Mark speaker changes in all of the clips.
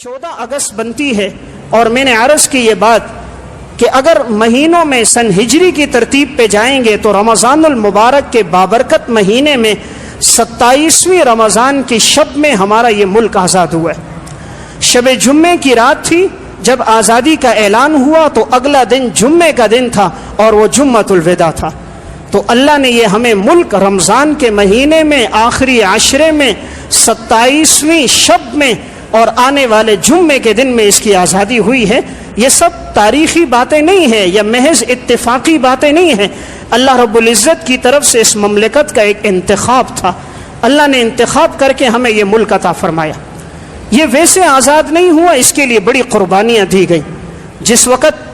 Speaker 1: 14 اگست بنتی ہے اور میں نے عرض کی یہ بات کہ اگر مہینوں میں سن ہجری کی ترتیب پہ جائیں گے تو رمضان المبارک کے بابرکت مہینے میں 27ویں رمضان کی شب میں ہمارا یہ ملک آزاد ہوا ہے۔ شب جمعے کی رات تھی جب آزادی کا اعلان ہوا تو اگلا دن جمعے کا دن تھا اور وہ جمعۃ الوداع تھا۔ تو اللہ نے یہ ہمیں ملک رمضان کے مہینے میں آخری عشرے میں 27ویں شب میں اور آنے والے جمعے کے دن میں اس کی آزادی ہوئی ہے۔ یہ سب تاریخی باتیں نہیں ہیں یا محض اتفاقی باتیں نہیں ہیں، اللہ رب العزت کی طرف سے اس مملکت کا ایک انتخاب تھا۔ اللہ نے انتخاب کر کے ہمیں یہ ملک عطا فرمایا۔ یہ ویسے آزاد نہیں ہوا، اس کے لیے بڑی قربانیاں دی گئیں۔ جس وقت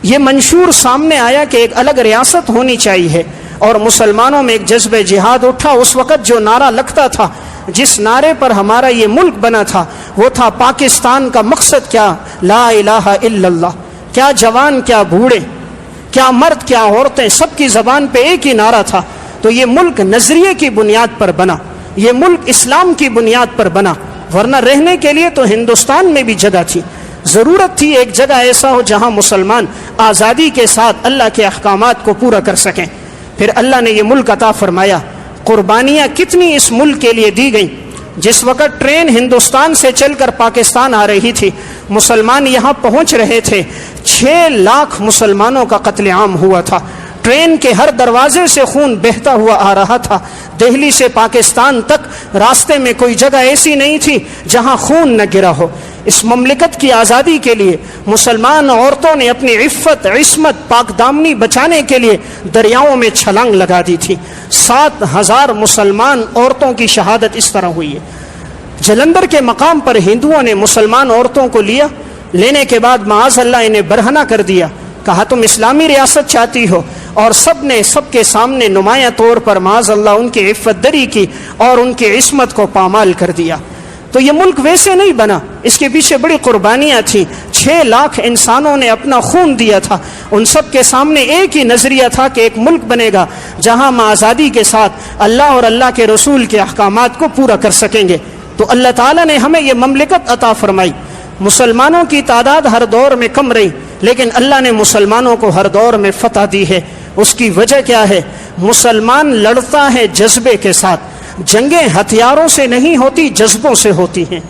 Speaker 1: یہ منشور سامنے آیا کہ ایک الگ ریاست ہونی چاہیے اور مسلمانوں میں ایک جذبہ جہاد اٹھا، اس وقت جو نعرہ لگتا تھا، جس نعرے پر ہمارا یہ ملک بنا تھا، وہ تھا پاکستان کا مقصد کیا؟ لا الہ الا اللہ۔ کیا جوان، کیا بوڑھے، کیا مرد، کیا عورتیں، سب کی زبان پہ ایک ہی نعرہ تھا۔ تو یہ ملک نظریے کی بنیاد پر بنا، یہ ملک اسلام کی بنیاد پر بنا، ورنہ رہنے کے لیے تو ہندوستان میں بھی جگہ تھی۔ ضرورت تھی ایک جگہ ایسا ہو جہاں مسلمان آزادی کے ساتھ اللہ کے احکامات کو پورا کر سکیں۔ پھر اللہ نے یہ ملک عطا فرمایا۔ قربانیاں کتنی اس ملک کے لیے دی گئیں۔ جس وقت ٹرین ہندوستان سے چل کر پاکستان آ رہی تھی، مسلمان یہاں پہنچ رہے تھے، 6 لاکھ مسلمانوں کا قتل عام ہوا تھا۔ ٹرین کے ہر دروازے سے خون بہتا ہوا آ رہا تھا۔ دہلی سے پاکستان تک راستے میں کوئی جگہ ایسی نہیں تھی جہاں خون نہ گرا ہو۔ اس مملکت کی آزادی کے لیے مسلمان عورتوں نے اپنی عفت، عصمت، پاک دامنی بچانے کے لیے دریاؤں میں چھلانگ لگا دی تھی۔ 7,000 مسلمان عورتوں کی شہادت اس طرح ہوئی ہے۔ جلندھر کے مقام پر ہندوؤں نے مسلمان عورتوں کو لیا، لینے کے بعد معاذ اللہ انہیں برہنہ کر دیا، کہا تم اسلامی ریاست چاہتی ہو، اور سب نے سب کے سامنے نمایاں طور پر معاذ اللہ ان کی عفت دری کی اور ان کی عصمت کو پامال کر دیا۔ تو یہ ملک ویسے نہیں بنا، اس کے پیچھے بڑی قربانیاں تھیں۔ 6 لاکھ انسانوں نے اپنا خون دیا تھا۔ ان سب کے سامنے ایک ہی نظریہ تھا کہ ایک ملک بنے گا جہاں ہم آزادی کے ساتھ اللہ اور اللہ کے رسول کے احکامات کو پورا کر سکیں گے۔ تو اللہ تعالیٰ نے ہمیں یہ مملکت عطا فرمائی۔ مسلمانوں کی تعداد ہر دور میں کم رہی، لیکن اللہ نے مسلمانوں کو ہر دور میں فتح دی ہے۔ اس کی وجہ کیا ہے؟ مسلمان لڑتا ہے جذبے کے ساتھ۔ جنگیں ہتھیاروں سے نہیں ہوتی، جذبوں سے ہوتی ہیں۔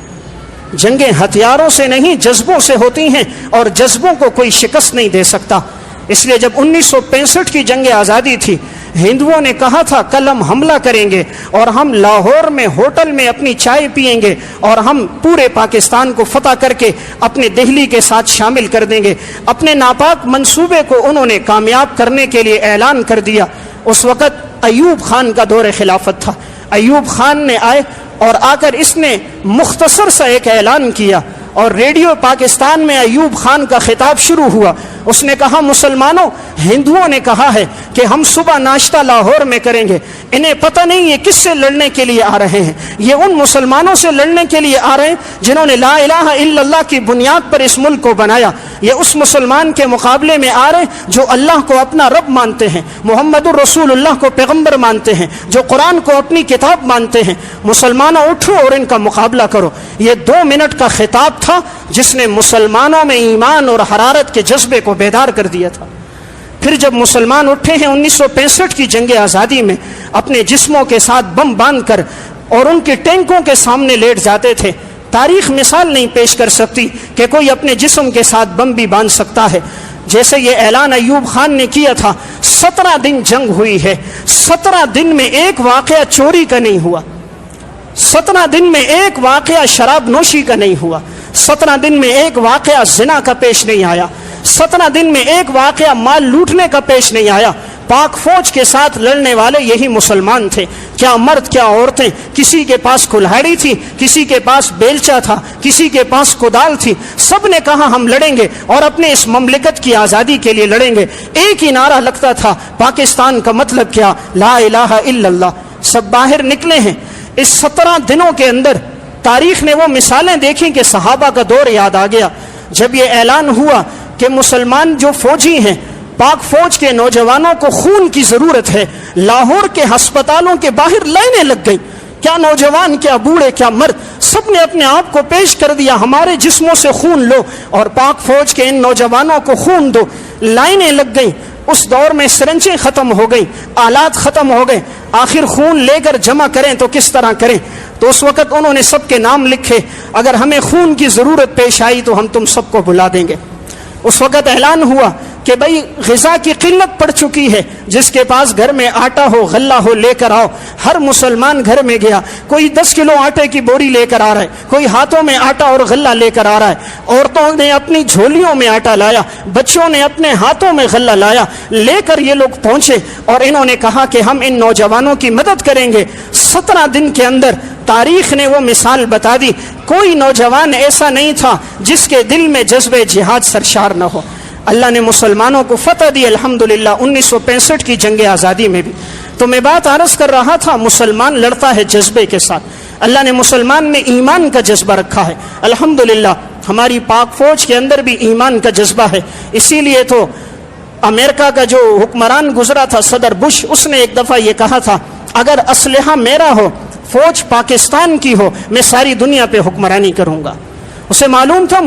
Speaker 1: جنگیں ہتھیاروں سے نہیں، جذبوں سے ہوتی ہیں، اور جذبوں کو کوئی شکست نہیں دے سکتا۔ اس لیے جب 1965 کی جنگ آزادی تھی، ہندوؤں نے کہا تھا کل ہم حملہ کریں گے اور ہم لاہور میں ہوٹل میں اپنی چائے پئیں گے اور ہم پورے پاکستان کو فتح کر کے اپنے دہلی کے ساتھ شامل کر دیں گے۔ اپنے ناپاک منصوبے کو انہوں نے کامیاب کرنے کے لیے اعلان کر دیا۔ اس وقت ایوب خان کا دور خلافت تھا۔ ایوب خان نے آئے اور آ کر اس نے مختصر سا ایک اعلان کیا، اور ریڈیو پاکستان میں ایوب خان کا خطاب شروع ہوا۔ اس نے کہا مسلمانوں، ہندوؤں نے کہا ہے کہ ہم صبح ناشتہ لاہور میں کریں گے۔ انہیں پتہ نہیں یہ کس سے لڑنے کے لیے آ رہے ہیں۔ یہ ان مسلمانوں سے لڑنے کے لیے آ رہے ہیں جنہوں نے لا الہ الا اللہ کی بنیاد پر اس ملک کو بنایا۔ یہ اس مسلمان کے مقابلے میں آ رہے ہیں جو اللہ کو اپنا رب مانتے ہیں، محمد الرسول اللہ کو پیغمبر مانتے ہیں، جو قرآن کو اپنی کتاب مانتے ہیں۔ مسلمانوں اٹھو اور ان کا مقابلہ کرو۔ یہ 2 منٹ کا خطاب تھا جس نے مسلمانوں میں ایمان اور حرارت کے جذبے کو بیدار کر دیا تھا۔ پھر جب مسلمان اٹھے ہیں 1965 کی جنگ آزادی میں، اپنے جسموں کے ساتھ بم باندھ کر اور ان کے ٹینکوں کے سامنے لیٹ جاتے تھے۔ تاریخ مثال نہیں پیش کر سکتی کہ کوئی اپنے جسم کے ساتھ بم بھی باندھ سکتا ہے۔ جیسے یہ اعلان ایوب خان نے کیا تھا، 17 دن جنگ ہوئی ہے، 17 دن میں ایک واقعہ چوری کا نہیں ہوا، 17 دن میں ایک واقعہ شراب نوشی کا نہیں ہوا، 17 دن میں ایک واقعہ زنا کا پیش نہیں آیا، 17 دن میں ایک واقعہ مال لوٹنے کا پیش نہیں آیا۔ پاک فوج کے ساتھ لڑنے والے یہی مسلمان تھے، کیا مرد کیا عورتیں۔ کسی کے پاس کلہاڑی تھی، کسی کے پاس بیلچا تھا، کسی کے پاس کدال تھی، سب نے کہا ہم لڑیں گے اور اپنے اس مملکت کی آزادی کے لیے لڑیں گے۔ ایک ہی نعرہ لگتا تھا، پاکستان کا مطلب کیا؟ لا الہ الا اللہ۔ سب باہر نکلے ہیں۔ اس 17 دنوں کے اندر تاریخ نے وہ مثالیں دیکھیں کہ صحابہ کا دور یاد آ گیا۔ جب یہ اعلان ہوا کہ مسلمان جو فوجی ہیں، پاک فوج کے نوجوانوں کو خون کی ضرورت ہے، لاہور کے ہسپتالوں کے باہر لائنیں لگ گئیں۔ کیا نوجوان، کیا بوڑھے، کیا مرد، سب نے اپنے آپ کو پیش کر دیا، ہمارے جسموں سے خون لو اور پاک فوج کے ان نوجوانوں کو خون دو۔ لائنیں لگ گئیں، اس دور میں سرنجیں ختم ہو گئیں، آلات ختم ہو گئے، آخر خون لے کر جمع کریں تو کس طرح کریں؟ تو اس وقت انہوں نے سب کے نام لکھے، اگر ہمیں خون کی ضرورت پیش آئی تو ہم تم سب کو بلا دیں گے۔ اس وقت اعلان ہوا کہ بھئی غذا کی قلت پڑ چکی ہے، جس کے پاس گھر میں آٹا ہو، غلہ ہو، لے کر آؤ۔ ہر مسلمان گھر میں گیا، کوئی 10 کلو آٹے کی بوری لے کر آ رہا ہے، کوئی ہاتھوں میں آٹا اور غلہ لے کر آ رہا ہے، عورتوں نے اپنی جھولیوں میں آٹا لایا، بچوں نے اپنے ہاتھوں میں غلہ لایا، لے کر یہ لوگ پہنچے اور انہوں نے کہا کہ ہم ان نوجوانوں کی مدد کریں گے۔ 17 دن کے اندر تاریخ نے وہ مثال بتا دی، کوئی نوجوان ایسا نہیں تھا جس کے دل میں جذبہ جہاد سرشار نہ ہو۔ اللہ نے مسلمانوں کو فتح دی الحمدللہ 1965 کی جنگ آزادی میں بھی۔ تو میں بات عرض کر رہا تھا، مسلمان لڑتا ہے جذبے کے ساتھ، اللہ نے مسلمان میں ایمان کا جذبہ رکھا ہے الحمدللہ۔ ہماری پاک فوج کے اندر بھی ایمان کا جذبہ ہے، اسی لیے تو امریکہ کا جو حکمران گزرا تھا صدر بش، اس نے ایک دفعہ یہ کہا تھا، اگر اسلحہ میرا ہو، فوج پاکستان کی ہو، میں ساری دنیا پہ حکمرانی کروں گا۔ اسے معلوم تھا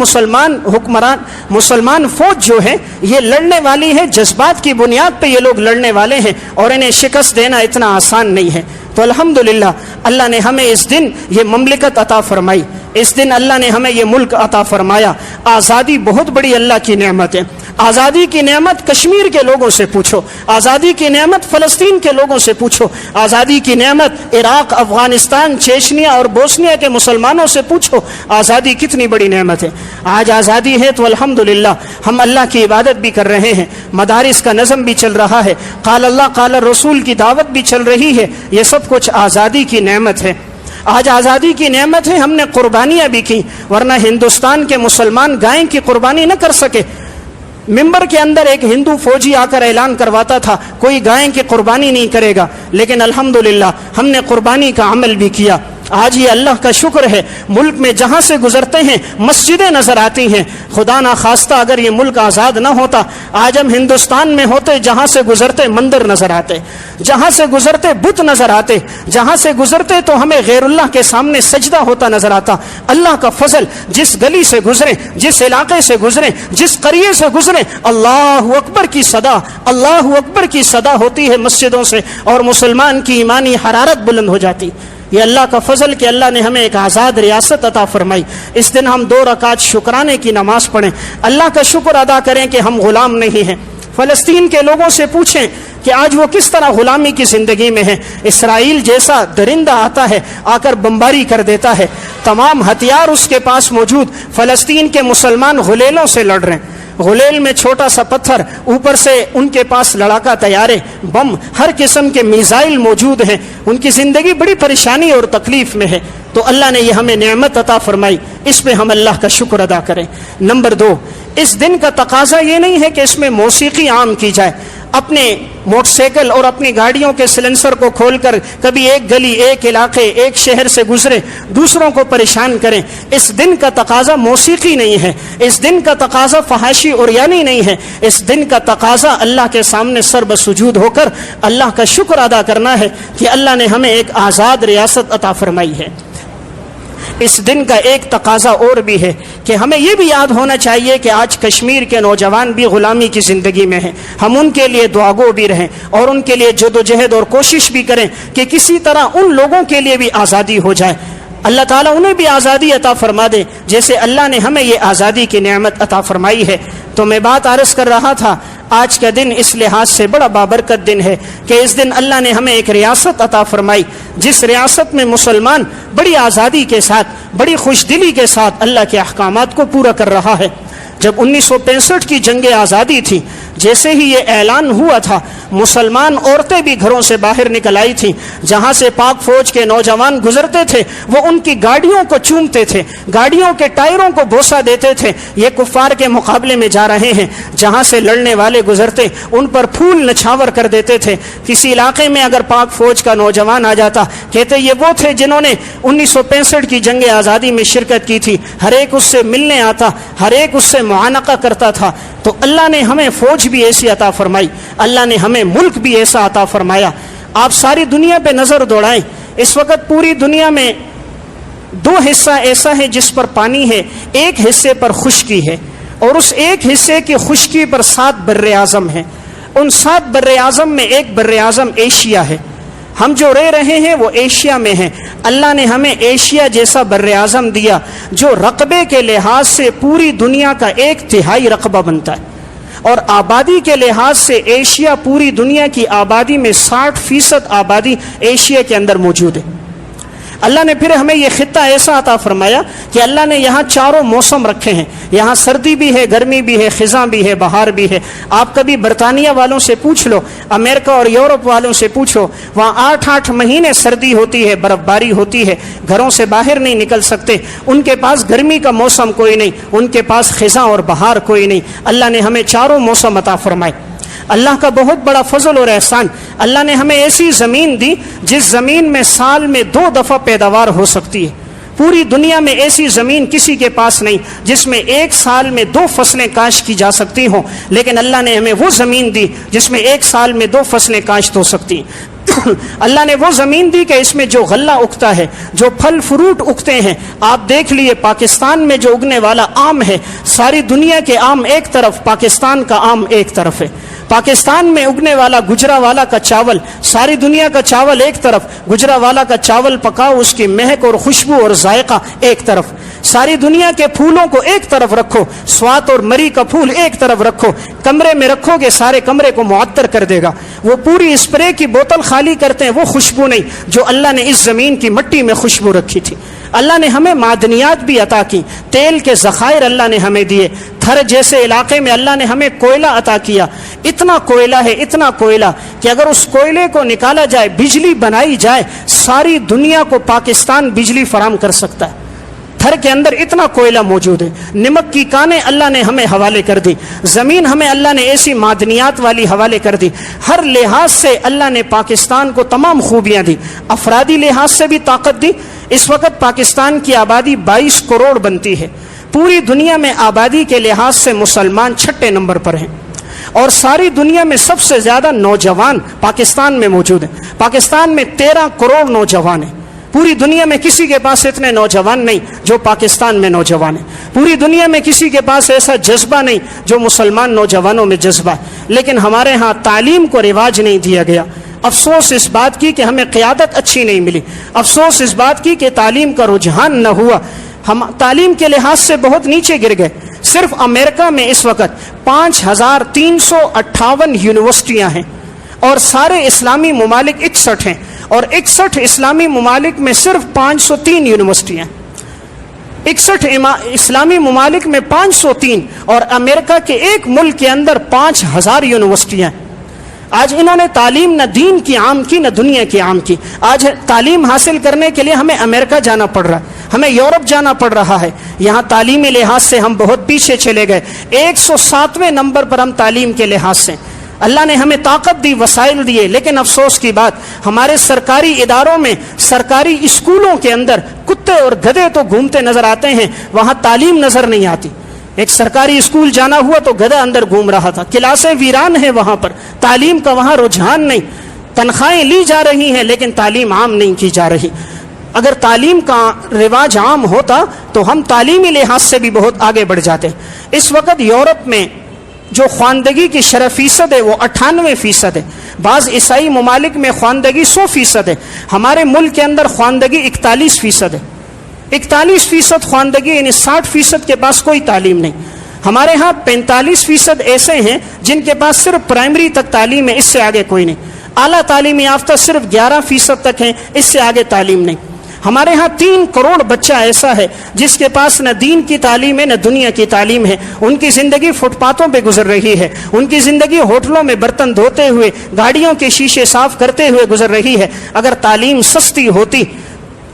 Speaker 1: مسلمان فوج جو ہے یہ لڑنے والی ہے، جذبات کی بنیاد پہ یہ لوگ لڑنے والے ہیں اور انہیں شکست دینا اتنا آسان نہیں ہے۔ تو الحمدللہ اللہ نے ہمیں اس دن یہ مملکت عطا فرمائی، اس دن اللہ نے ہمیں یہ ملک عطا فرمایا۔ آزادی بہت بڑی اللہ کی نعمت ہے۔ آزادی کی نعمت کشمیر کے لوگوں سے پوچھو، آزادی کی نعمت فلسطین کے لوگوں سے پوچھو، آزادی کی نعمت عراق، افغانستان، چیچنیا اور بوسنیا کے مسلمانوں سے پوچھو، آزادی کتنی بڑی نعمت ہے۔ آج آزادی ہے تو الحمدللہ ہم اللہ کی عبادت بھی کر رہے ہیں، مدارس کا نظم بھی چل رہا ہے، قال اللہ قال رسول کی دعوت بھی چل رہی ہے، یہ سب کچھ آزادی کی نعمت ہے۔ آج آزادی کی نعمت ہے، ہم نے قربانیاں بھی کی، ورنہ ہندوستان کے مسلمان گائے کی قربانی نہ کر سکے۔ ممبر کے اندر ایک ہندو فوجی آ کر اعلان کرواتا تھا کوئی گائے کی قربانی نہیں کرے گا، لیکن الحمدللہ ہم نے قربانی کا عمل بھی کیا۔ آج یہ اللہ کا شکر ہے، ملک میں جہاں سے گزرتے ہیں مسجدیں نظر آتی ہیں۔ خدا نہ خواستہ اگر یہ ملک آزاد نہ ہوتا، آج ہم ہندوستان میں ہوتے، جہاں سے گزرتے مندر نظر آتے، جہاں سے گزرتے بت نظر آتے، جہاں سے گزرتے تو ہمیں غیر اللہ کے سامنے سجدہ ہوتا نظر آتا۔ اللہ کا فضل، جس گلی سے گزرے، جس علاقے سے گزرے، جس قریے سے گزرے، اللہ اکبر کی صدا، اللہ اکبر کی صدا ہوتی ہے مسجدوں سے، اور مسلمان کی ایمانی حرارت بلند ہو جاتی۔ یہ اللہ کا فضل کہ اللہ نے ہمیں ایک آزاد ریاست عطا فرمائی۔ اس دن ہم 2 رکعت شکرانے کی نماز پڑھیں، اللہ کا شکر ادا کریں کہ ہم غلام نہیں ہیں۔ فلسطین کے لوگوں سے پوچھیں کہ آج وہ کس طرح غلامی کی زندگی میں ہیں۔ اسرائیل جیسا درندہ آتا ہے، آ کر بمباری کر دیتا ہے، تمام ہتھیار اس کے پاس موجود، فلسطین کے مسلمان غلیلوں سے لڑ رہے ہیں، غلیل میں چھوٹا سا پتھر، اوپر سے ان کے پاس لڑاکا طیارے، بم، ہر قسم کے میزائل موجود ہیں، ان کی زندگی بڑی پریشانی اور تکلیف میں ہے۔ تو اللہ نے یہ ہمیں نعمت عطا فرمائی، اس پہ ہم اللہ کا شکر ادا کریں۔ نمبر 2، اس دن کا تقاضا یہ نہیں ہے کہ اس میں موسیقی عام کی جائے، اپنے موٹر سائیکل اور اپنی گاڑیوں کے سلنسر کو کھول کر کبھی ایک گلی، ایک علاقے، ایک شہر سے گزرے، دوسروں کو پریشان کریں۔ اس دن کا تقاضا موسیقی نہیں ہے، اس دن کا تقاضا فحاشی عریانی نہیں ہے، اس دن کا تقاضا اللہ کے سامنے سر بسجود ہو کر اللہ کا شکر ادا کرنا ہے کہ اللہ نے ہمیں ایک آزاد ریاست عطا فرمائی ہے۔ اس دن کا ایک تقاضا اور بھی ہے کہ ہمیں یہ بھی یاد ہونا چاہیے کہ آج کشمیر کے نوجوان بھی غلامی کی زندگی میں ہیں، ہم ان کے لیے دعاگو بھی رہیں اور ان کے لیے جدوجہد اور کوشش بھی کریں کہ کسی طرح ان لوگوں کے لیے بھی آزادی ہو جائے، اللہ تعالیٰ انہیں بھی آزادی عطا فرما دے جیسے اللہ نے ہمیں یہ آزادی کی نعمت عطا فرمائی ہے۔ تو میں بات عرض کر رہا تھا، آج کا دن اس لحاظ سے بڑا بابرکت دن ہے کہ اس دن اللہ نے ہمیں ایک ریاست عطا فرمائی، جس ریاست میں مسلمان بڑی آزادی کے ساتھ، بڑی خوش دلی کے ساتھ اللہ کے احکامات کو پورا کر رہا ہے۔ جب 1965 کی جنگ آزادی تھی، جیسے ہی یہ اعلان ہوا تھا، مسلمان عورتیں بھی گھروں سے باہر نکل آئی تھیں، جہاں سے پاک فوج کے نوجوان گزرتے تھے وہ ان کی گاڑیوں کو چومتے تھے، گاڑیوں کے ٹائروں کو بوسہ دیتے تھے، یہ کفار کے مقابلے میں جا رہے ہیں، جہاں سے لڑنے والے گزرتے ان پر پھول نچھاور کر دیتے تھے۔ کسی علاقے میں اگر پاک فوج کا نوجوان آ جاتا، کہتے یہ وہ تھے جنہوں نے 1965 کی جنگ آزادی میں شرکت کی تھی، ہر ایک اس سے ملنے آتا، ہر ایک اس سے معانقہ کرتا تھا۔ تو اللہ نے ہمیں فوج بھی ایسی عطا فرمائی، اللہ نے ہمیں ملک بھی ایسا عطا فرمایا۔ آپ ساری دنیا پہ نظر دوڑائیں، اس وقت پوری دنیا میں 2 حصہ ایسا ہے جس پر پانی ہے، ایک حصے پر خشکی ہے، اور اس ایک حصے کی خشکی پر 7 بر اعظم ہیں۔ ان 7 بر اعظم میں ایک بر اعظم ایشیا ہے۔ ہم جو رہ رہے ہیں وہ ایشیا میں ہیں۔ اللہ نے ہمیں ایشیا جیسا بر اعظم دیا جو رقبے کے لحاظ سے پوری دنیا کا 1/3 رقبہ بنتا ہے، اور آبادی کے لحاظ سے ایشیا پوری دنیا کی آبادی میں 60% آبادی ایشیا کے اندر موجود ہے۔ اللہ نے پھر ہمیں یہ خطہ ایسا عطا فرمایا کہ اللہ نے یہاں 4 موسم رکھے ہیں۔ یہاں سردی بھی ہے، گرمی بھی ہے، خزاں بھی ہے، بہار بھی ہے۔ آپ کبھی برطانیہ والوں سے پوچھ لو، امریکہ اور یورپ والوں سے پوچھو، وہاں 8 مہینے سردی ہوتی ہے، برف باری ہوتی ہے، گھروں سے باہر نہیں نکل سکتے۔ ان کے پاس گرمی کا موسم کوئی نہیں، ان کے پاس خزاں اور بہار کوئی نہیں۔ اللہ نے ہمیں 4 موسم عطا فرمائے۔ اللہ کا بہت بڑا فضل اور احسان، اللہ نے ہمیں ایسی زمین دی جس زمین میں سال میں 2 دفعہ پیداوار ہو سکتی ہے۔ پوری دنیا میں ایسی زمین کسی کے پاس نہیں جس میں ایک سال میں 2 فصلیں کاشت کی جا سکتی ہوں، لیکن اللہ نے ہمیں وہ زمین دی جس میں ایک سال میں 2 فصلیں کاشت ہو سکتی ہیں۔ اللہ نے وہ زمین دی کہ اس میں جو غلہ اگتا ہے، جو پھل فروٹ اگتے ہیں۔ آپ دیکھ لیے پاکستان میں جو اگنے والا آم ہے، ساری دنیا کے آم ایک طرف، پاکستان کا آم ایک طرف ہے۔ پاکستان میں اگنے والا گجرانوالہ کا چاول، ساری دنیا کا چاول ایک طرف، گجرانوالہ کا چاول پکاؤ، اس کی مہک اور خوشبو اور ذائقہ ایک طرف۔ ساری دنیا کے پھولوں کو ایک طرف رکھو، سوات اور مری کا پھول ایک طرف رکھو، کمرے میں رکھو گے سارے کمرے کو معطر کر دے گا۔ وہ پوری اسپرے کی بوتل خالی کرتے ہیں، وہ خوشبو نہیں جو اللہ نے اس زمین کی مٹی میں خوشبو رکھی تھی۔ اللہ نے ہمیں معدنیات بھی عطا کی، تیل کے ذخائر اللہ نے ہمیں دیے۔ تھر جیسے علاقے میں اللہ نے ہمیں کوئلہ عطا کیا۔ اتنا کوئلہ ہے، اتنا کوئلہ کہ اگر اس کوئلے کو نکالا جائے، بجلی بنائی جائے، ساری دنیا کو پاکستان بجلی فراہم کر سکتا ہے۔ تھر کے اندر اتنا کوئلہ موجود ہے۔ نمک کی کانیں اللہ نے ہمیں حوالے کر دی، زمین ہمیں اللہ نے ایسی معدنیات والی حوالے کر دی۔ ہر لحاظ سے اللہ نے پاکستان کو تمام خوبیاں دی، افرادی لحاظ سے بھی طاقت دی۔ اس وقت پاکستان کی آبادی 22 کروڑ بنتی ہے۔ پوری دنیا میں آبادی کے لحاظ سے مسلمان 6 نمبر پر ہیں، اور ساری دنیا میں سب سے زیادہ نوجوان پاکستان میں موجود ہیں۔ پاکستان میں 13 کروڑ نوجوان ہیں۔ پوری دنیا میں کسی کے پاس اتنے نوجوان نہیں جو پاکستان میں نوجوان ہیں۔ پوری دنیا میں کسی کے پاس ایسا جذبہ نہیں جو مسلمان نوجوانوں میں جذبہ ہے۔ لیکن ہمارے ہاں تعلیم کو رواج نہیں دیا گیا۔ افسوس اس بات کی کہ ہمیں قیادت اچھی نہیں ملی، افسوس اس بات کی کہ تعلیم کا رجحان نہ ہوا۔ ہم تعلیم کے لحاظ سے بہت نیچے گر گئے۔ صرف امریکہ میں اس وقت 5358 یونیورسٹیاں ہیں، اور سارے اسلامی ممالک 61 ہیں، اور 61 اسلامی ممالک میں صرف 503 یونیورسٹیاں ہیں۔ 61 اسلامی ممالک میں 503، اور امریکہ کے ایک ملک کے اندر 5000 یونیورسٹیاں ہیں۔ آج انہوں نے تعلیم نہ دین کی عام کی نہ دنیا کی عام کی۔ آج تعلیم حاصل کرنے کے لیے ہمیں امریکہ جانا پڑ رہا ہے، ہمیں یورپ جانا پڑ رہا ہے۔ یہاں تعلیمی لحاظ سے ہم بہت پیچھے چلے گئے، 107ویں نمبر پر ہم تعلیم کے لحاظ سے۔ اللہ نے ہمیں طاقت دی، وسائل دیے، لیکن افسوس کی بات ہمارے سرکاری اداروں میں، سرکاری اسکولوں کے اندر کتے اور گدھے تو گھومتے نظر آتے ہیں، وہاں تعلیم نظر نہیں آتی۔ ایک سرکاری اسکول جانا ہوا تو گدھا اندر گھوم رہا تھا، کلاسیں ویران ہیں وہاں پر، تعلیم کا وہاں رجحان نہیں۔ تنخواہیں لی جا رہی ہیں لیکن تعلیم عام نہیں کی جا رہی۔ اگر تعلیم کا رواج عام ہوتا تو ہم تعلیمی لحاظ سے بھی بہت آگے بڑھ جاتے۔ اس وقت یورپ میں جو خواندگی کی شرح فیصد ہے وہ 98% ہے۔ بعض عیسائی ممالک میں خواندگی 100% ہے، ہمارے ملک کے اندر خواندگی 41% ہے۔ 41% خواندگی، یعنی 60% کے پاس کوئی تعلیم نہیں۔ ہمارے ہاں 45% ایسے ہیں جن کے پاس صرف پرائمری تک تعلیم ہے، اس سے آگے کوئی نہیں۔ اعلیٰ تعلیم یافتہ صرف 11% تک ہیں، اس سے آگے تعلیم نہیں۔ ہمارے ہاں 3 کروڑ بچہ ایسا ہے جس کے پاس نہ دین کی تعلیم ہے نہ دنیا کی تعلیم ہے۔ ان کی زندگی فٹ پاتھوں پہ گزر رہی ہے، ان کی زندگی ہوٹلوں میں برتن دھوتے ہوئے، گاڑیوں کے شیشے صاف کرتے ہوئے گزر رہی ہے۔ اگر تعلیم سستی ہوتی،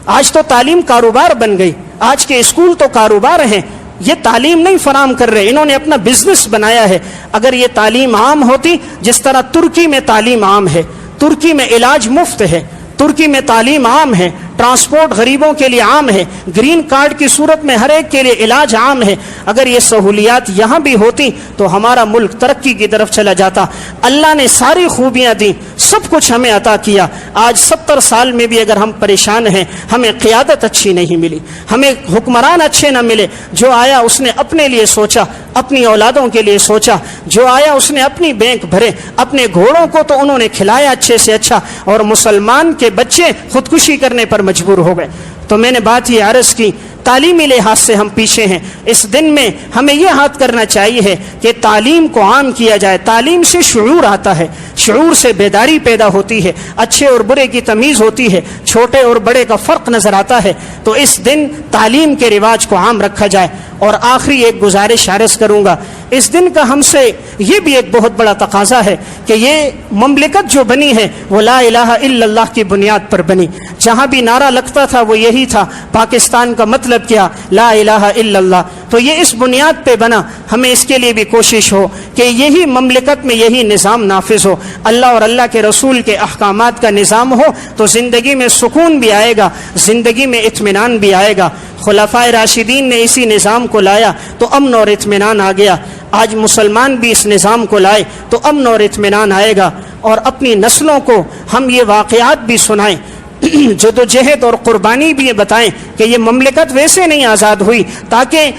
Speaker 1: آج تو تعلیم کاروبار بن گئی، آج کے اسکول تو کاروبار ہیں۔ یہ تعلیم نہیں فراہم کر رہے، انہوں نے اپنا بزنس بنایا ہے۔ اگر یہ تعلیم عام ہوتی، جس طرح ترکی میں تعلیم عام ہے، ترکی میں علاج مفت ہے، ترکی میں تعلیم عام ہے، ٹرانسپورٹ غریبوں کے لیے عام ہے, گرین کارڈ کی صورت میں ہر ایک کے لیے علاج عام ہے. اگر یہ سہولیات یہاں بھی ہوتی تو ہمارا ملک ترقی کی طرف چلا جاتا. اللہ نے ساری خوبیاں دی, سب کچھ ہمیں عطا کیا. آج 70 سال میں بھی اگر ہم پریشان ہیں, ہمیں قیادت اچھی نہیں ملی, ہمیں حکمران اچھے نہ ملے. جو آیا اس نے اپنے لیے سوچا, اپنی اولادوں کے لیے سوچا. جو آیا اس نے اپنی بینک بھرے, اپنے گھوڑوں کو تو انہوں نے کھلایا اچھے سے اچھا, اور مسلمان کے بچے خودکشی کرنے پر مجبور ہو گئے. تو میں نے بات یہ عرض کی, تعلیمی لحاظ سے ہم پیچھے ہیں. اس دن میں ہمیں یہ ہاتھ کرنا چاہیے کہ تعلیم کو عام کیا جائے. تعلیم سے شعور آتا ہے, شعور سے بیداری پیدا ہوتی ہے, اچھے اور برے کی تمیز ہوتی ہے, چھوٹے اور بڑے کا فرق نظر آتا ہے. تو اس دن تعلیم کے رواج کو عام رکھا جائے. اور آخری ایک گزارش عرض کروں گا, اس دن کا ہم سے یہ بھی ایک بہت بڑا تقاضا ہے کہ یہ مملکت جو بنی ہے وہ لا الہ الا اللہ کی بنیاد پر بنی. جہاں بھی نعرہ لگتا تھا وہ یہی تھا, پاکستان کا مطلب کیا, لا الہ الا اللہ. تو یہ اس بنیاد پہ بنا. ہمیں اس کے لیے بھی کوشش ہو کہ یہی مملکت میں یہی نظام نافذ ہو, اللہ اور اللہ کے رسول کے احکامات کا نظام ہو, تو زندگی میں سکون بھی آئے گا, زندگی میں اطمینان بھی آئے گا. خلفائے راشدین نے اسی نظام کو لایا تو امن اور اطمینان آ گیا. آج مسلمان بھی اس نظام کو لائے تو امن اور اطمینان آئے گا. اور اپنی نسلوں کو ہم یہ واقعات بھی سنائیں, جدوجہد اور قربانی بھی بتائیں کہ یہ مملکت ویسے نہیں آزاد ہوئی, تاکہ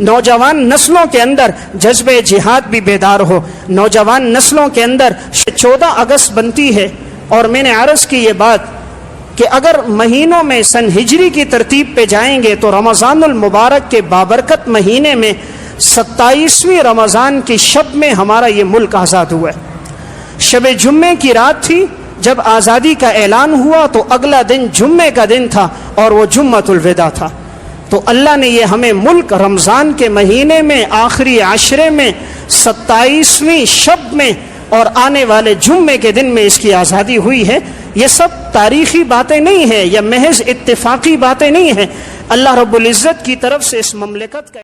Speaker 1: نوجوان نسلوں کے اندر جذبہ جہاد بھی بیدار ہو. نوجوان نسلوں کے اندر 14 اگست بنتی ہے, اور میں نے عرض کی یہ بات کہ اگر مہینوں میں سن ہجری کی ترتیب پہ جائیں گے تو رمضان المبارک کے بابرکت مہینے میں 27ویں رمضان کی شب میں ہمارا یہ ملک آزاد ہوا ہے. شب جمعے کی رات تھی جب آزادی کا اعلان ہوا, تو اگلا دن جمعے کا دن تھا اور وہ جمعۃ الوداع تھا. تو اللہ نے یہ ہمیں ملک رمضان کے مہینے میں آخری عشرے میں 27ویں شب میں اور آنے والے جمعے کے دن میں اس کی آزادی ہوئی ہے. یہ سب تاریخی باتیں نہیں ہیں یا محض اتفاقی باتیں نہیں ہیں. اللہ رب العزت کی طرف سے اس مملکت کا